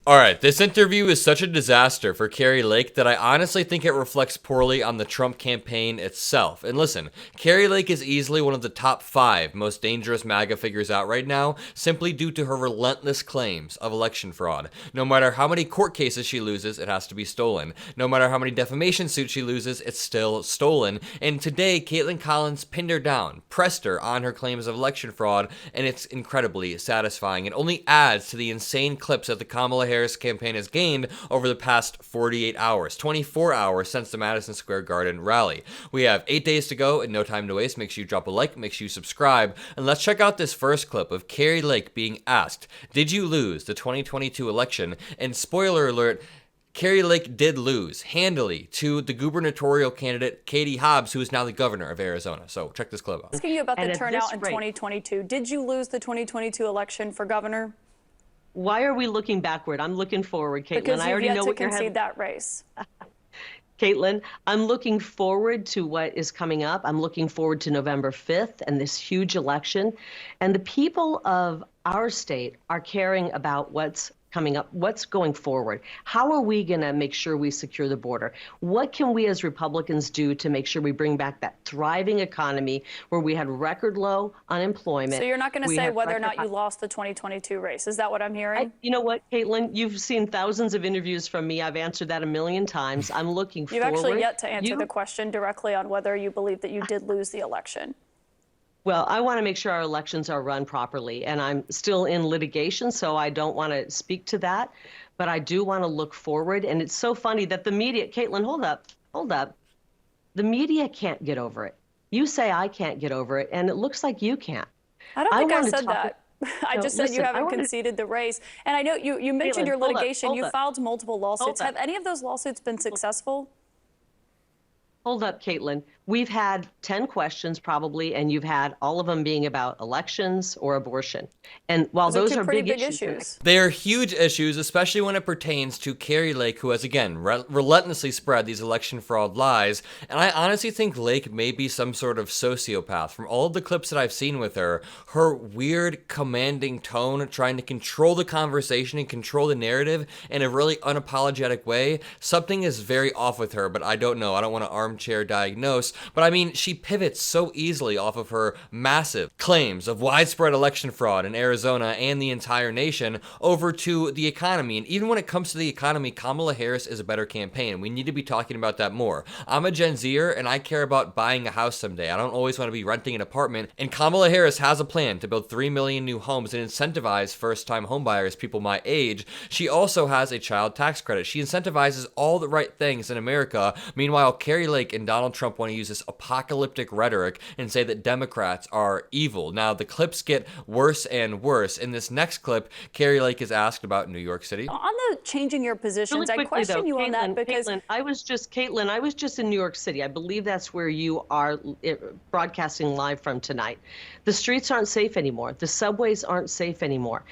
Alright, this interview is such a disaster for Carri Lake that I honestly think it reflects poorly on the Trump campaign itself. And listen, Carri Lake is easily one of the top 5 most dangerous MAGA figures out right now, simply due to her relentless claims of election fraud. No matter how many court cases she loses, it has to be stolen. No matter how many defamation suits she loses, it's still stolen. And today, Caitlyn Collins pinned her down, pressed her on her claims of election fraud, and it's incredibly satisfying. It only adds to the insane clips that the Kamala Harris campaign has gained over the past 48 hours, 24 hours since the Madison Square Garden rally. We have 8 days to go and no time to waste. Make sure you drop a like, make sure you subscribe, and let's check out this first clip of Carri Lake being asked, did you lose the 2022 election? And spoiler alert, Carri Lake did lose handily to the gubernatorial candidate Katie Hobbs, who is now the governor of Arizona. So check this clip out. Asking you about the turnout in 2022. Did you lose the 2022 election for governor? Why are we looking backward? I'm looking forward, Caitlyn. Because I already you've yet know to what you're concede that race. Caitlyn, I'm looking forward to what is coming up. I'm looking forward to November 5th and this huge election. And the people of our state are caring about what's coming up, what's going forward. How are we going to make sure we secure the border? What can we as Republicans do to make sure we bring back that thriving economy where we had record low unemployment? So you're not going to say whether or not you lost the 2022 race. Is that what I'm hearing? You know what, Caitlyn? You've seen thousands of interviews from me. I've answered that a million times. I'm looking forward. You've actually yet to answer the question directly on whether you believe that you did lose the election. Well, I want to make sure our elections are run properly, and I'm still in litigation, so I don't want to speak to that, but I do want to look forward. And it's so funny that the media, Caitlyn, hold up. The media can't get over it. You say I can't get over it, and it looks like you can't. I don't think I said that. I just said you haven't conceded the race. And I know you mentioned your litigation. You filed multiple lawsuits. Have any of those lawsuits been successful? Hold up, Caitlyn. We've had 10 questions probably, and you've had all of them being about elections or abortion. And while those are big issues. They are huge issues, especially when it pertains to Carri Lake, who has, again, relentlessly spread these election fraud lies. And I honestly think Lake may be some sort of sociopath. From all of the clips that I've seen with her, her weird, commanding tone, trying to control the conversation and control the narrative in a really unapologetic way, something is very off with her, but I don't know. I don't want to armchair diagnose. But I mean, she pivots so easily off of her massive claims of widespread election fraud in Arizona and the entire nation over to the economy. And even when it comes to the economy, Kamala Harris is a better campaign. We need to be talking about that more. I'm a Gen Zer and I care about buying a house someday. I don't always want to be renting an apartment. And Kamala Harris has a plan to build 3 million new homes and incentivize first-time homebuyers, people my age. She also has a child tax credit. She incentivizes all the right things in America. Meanwhile, Carri Lake and Donald Trump want to use this apocalyptic rhetoric and say that Democrats are evil. Now, the clips get worse and worse. In this next clip, Carri Lake is asked about New York City. On the changing your positions, really quickly, I question you on that because... Caitlyn, I was just in New York City. I believe that's where you are broadcasting live from tonight. The streets aren't safe anymore. The subways aren't safe anymore.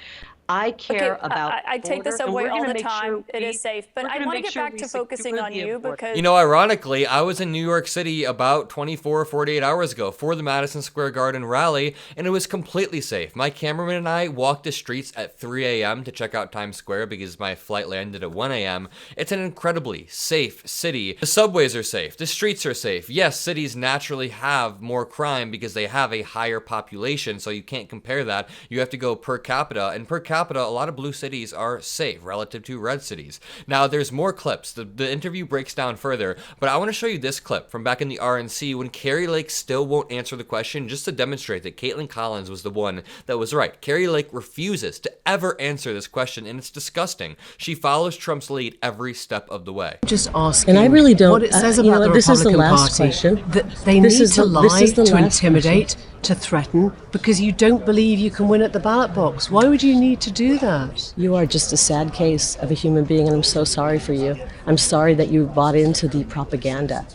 I care about. I take the subway all the time. It is safe, but I want to get back to focusing on you because you know, ironically, I was in New York City about 24 or 48 hours ago for the Madison Square Garden rally, and it was completely safe. My cameraman and I walked the streets at 3 a.m. to check out Times Square because my flight landed at 1 a.m. It's an incredibly safe city. The subways are safe. The streets are safe. Yes, cities naturally have more crime because they have a higher population, so you can't compare that. You have to go per capita, and per capita, a lot of blue cities are safe relative to red cities. Now, there's more clips. The interview breaks down further, but I want to show you this clip from back in the RNC when Carri Lake still won't answer the question, just to demonstrate that Caitlyn Collins was the one that was right. Carri Lake refuses to ever answer this question, and it's disgusting. She follows Trump's lead every step of the way. Just asking, and I really don't. What it says about the this Republican is the last Party, question. that they need to lie, to intimidate, to threaten, because you don't believe you can win at the ballot box. Why would you need to do that? You are just a sad case of a human being, and I'm so sorry for you. I'm sorry that you bought into the propaganda.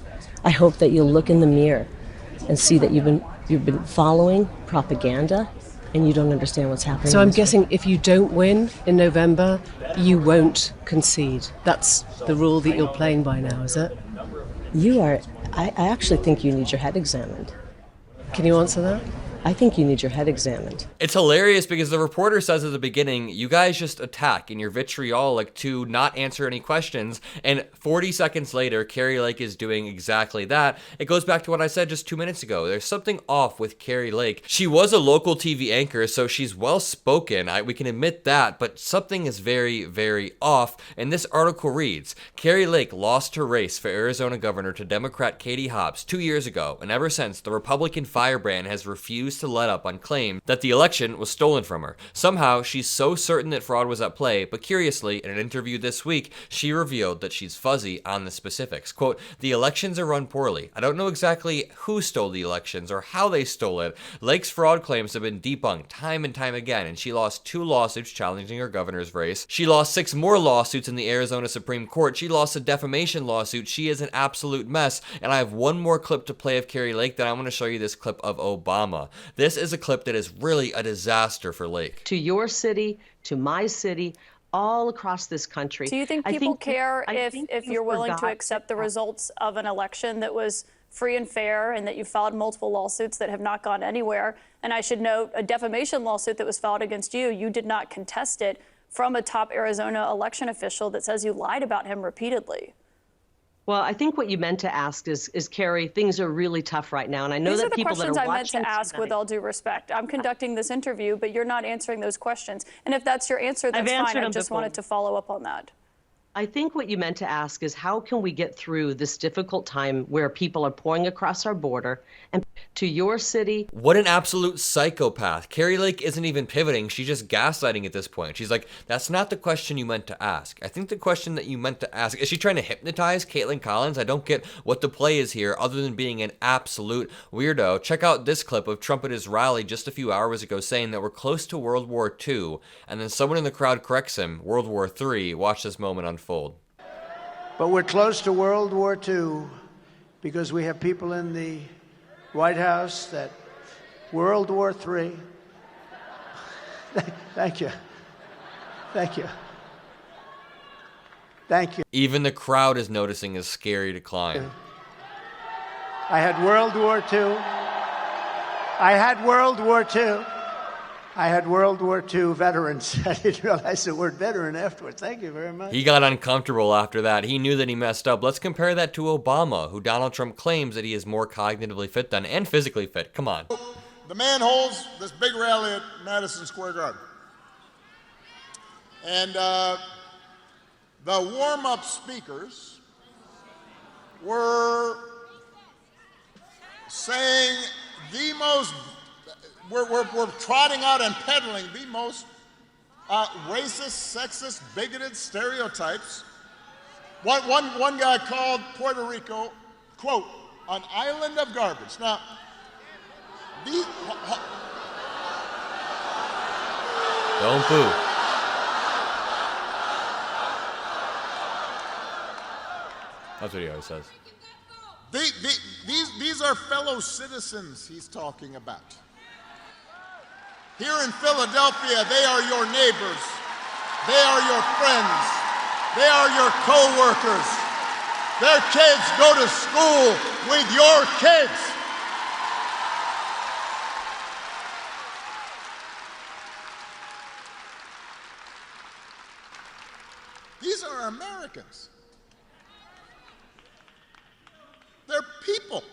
I hope that you'll look in the mirror and see that you've been following propaganda, and you don't understand what's happening. So I'm guessing if you don't win in November, you won't concede. That's the rule that you're playing by now, is it? You are. I actually think you need your head examined. Can you answer that? I think you need your head examined. It's hilarious because the reporter says at the beginning, you guys just attack and you're vitriolic to not answer any questions. And 40 seconds later, Carri Lake is doing exactly that. It goes back to what I said just 2 minutes ago. There's something off with Carri Lake. She was a local TV anchor, so she's well spoken. We can admit that, but something is very, very off. And this article reads, Carri Lake lost her race for Arizona governor to Democrat Katie Hobbs 2 years ago. And ever since, the Republican firebrand has refused to let up on claims that the election was stolen from her. Somehow, she's so certain that fraud was at play, but curiously, in an interview this week, she revealed that she's fuzzy on the specifics. Quote, the elections are run poorly. I don't know exactly who stole the elections or how they stole it. Lake's fraud claims have been debunked time and time again, and she lost 2 lawsuits challenging her governor's race. She lost 6 more lawsuits in the Arizona Supreme Court. She lost a defamation lawsuit. She is an absolute mess, and I have one more clip to play of Carri Lake that I want to show you, this clip of Obama. This is a clip that is really a disaster for Lake. To your city, to my city, all across this country. Do you think people care if you're willing to accept the results of an election that was free and fair and that you filed multiple lawsuits that have not gone anywhere? And I should note, a defamation lawsuit that was filed against you, you did not contest it, from a top Arizona election official that says you lied about him repeatedly. Well, I think what you meant to ask is Carri, things are really tough right now, and I know that people that are watching. These are the questions I meant to ask with all due respect. I'm conducting this interview, but you're not answering those questions. And if that's your answer, that's fine. I just wanted to follow up on that. I think what you meant to ask is how can we get through this difficult time where people are pouring across our border and to your city? What an absolute psychopath. Carri Lake isn't even pivoting. She's just gaslighting at this point. She's like, that's not the question you meant to ask. I think the question that you meant to ask, is she trying to hypnotize Caitlyn Collins? I don't get what the play is here other than being an absolute weirdo. Check out this clip of Trumpet Riley just a few hours ago saying that we're close to World War II, and then someone in the crowd corrects him, World War III. Watch this moment unfold. But we're close to World War II because we have people in the White House that World War III. Thank you. Thank you. Thank you. Even the crowd is noticing his scary decline. I had World War II. I had World War II. I had World War II veterans. I didn't realize the word veteran afterwards. Thank you very much. He got uncomfortable after that. He knew that he messed up. Let's compare that to Obama, who Donald Trump claims that he is more cognitively fit than and physically fit. Come on. The man holds this big rally at Madison Square Garden. And the warm-up speakers were saying the most We're trotting out and peddling the most racist, sexist, bigoted stereotypes. One guy called Puerto Rico, quote, an island of garbage. Now, don't boo. That's what he always says. These are fellow citizens he's talking about. Here in Philadelphia, they are your neighbors. They are your friends. They are your co-workers. Their kids go to school with your kids. These are Americans. They're people.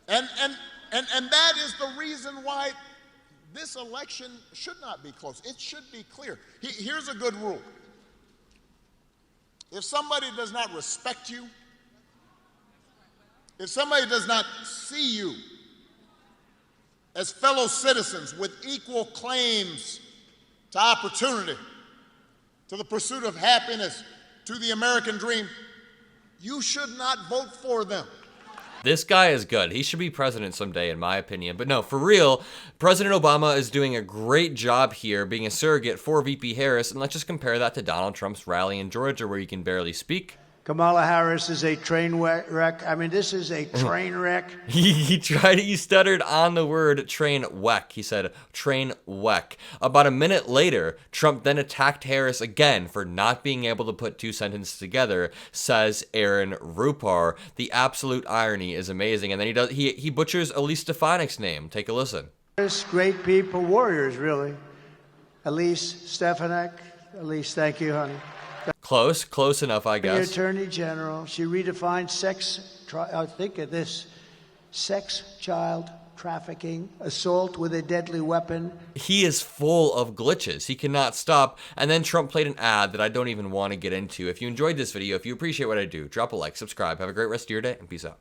And that is the reason why this election should not be close. It should be clear. Here's a good rule. If somebody does not respect you, if somebody does not see you as fellow citizens with equal claims to opportunity, to the pursuit of happiness, to the American dream, you should not vote for them. This guy is good. He should be president someday, in my opinion. But no, for real, President Obama is doing a great job here being a surrogate for VP Harris. And let's just compare that to Donald Trump's rally in Georgia where he can barely speak. Kamala Harris is a train wreck. I mean, this is a train wreck. He stuttered on the word train wreck. He said train wreck. About a minute later, Trump then attacked Harris again for not being able to put two sentences together, says Aaron Rupar. The absolute irony is amazing. And then he butchers Elise Stefanik's name. Take a listen. Great people, warriors, really. Elise Stefanik. Elise, thank you, honey. Close enough, I guess. The Attorney General, she redefined think of this, sex, child trafficking, assault with a deadly weapon. He is full of glitches. He cannot stop. And then Trump played an ad that I don't even want to get into. If you enjoyed this video, if you appreciate what I do, drop a like, subscribe. Have a great rest of your day, and peace out.